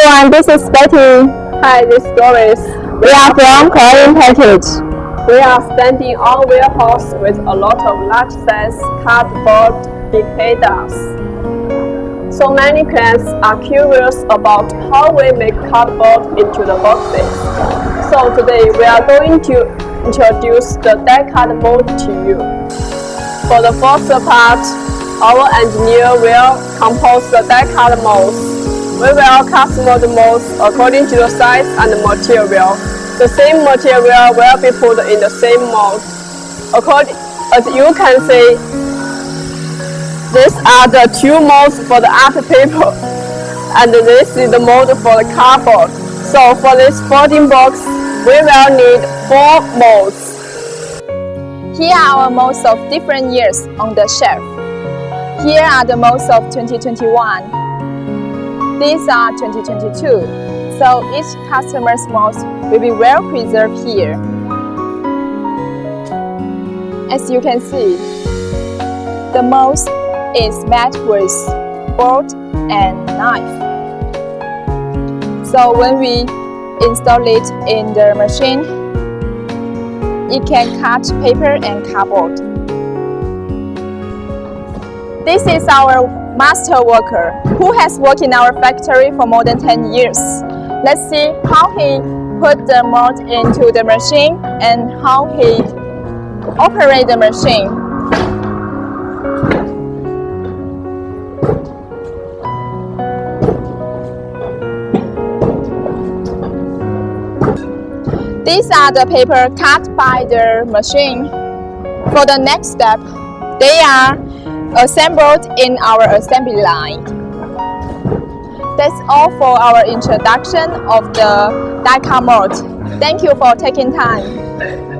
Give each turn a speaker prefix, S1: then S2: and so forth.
S1: everyone, this is Betty.
S2: Hi, this is Doris.
S1: We are from Korean Package.
S2: We are standing on warehouse with a lot of large-size cardboard dependents. So many clients are curious about how we make cardboard into the boxes. So today we are going to introduce the die cut mold to you. For the first part, our engineer will compose the die cut molds. We will customize the molds according to the size and the material. The same material will be put in the same mold. As you can see, these are the two molds for the art paper, and this is the mold for the cardboard. So for this folding box, we will need 4 molds.
S3: Here are our molds of different years on the shelf. Here are the molds of 2021. These are 2022, so each customer's molds will be well preserved here. As you can see, the mold is made with board and knife. So when we install it in the machine, it can cut paper and cardboard. This is our master worker who has worked in our factory for more than 10 years. Let's see how he put the mold into the machine and how he operates the machine. These are the paper cut by the machine. For the next step, they are assembled in our assembly line. That's all for our introduction of the die cut mold. Thank you for taking time.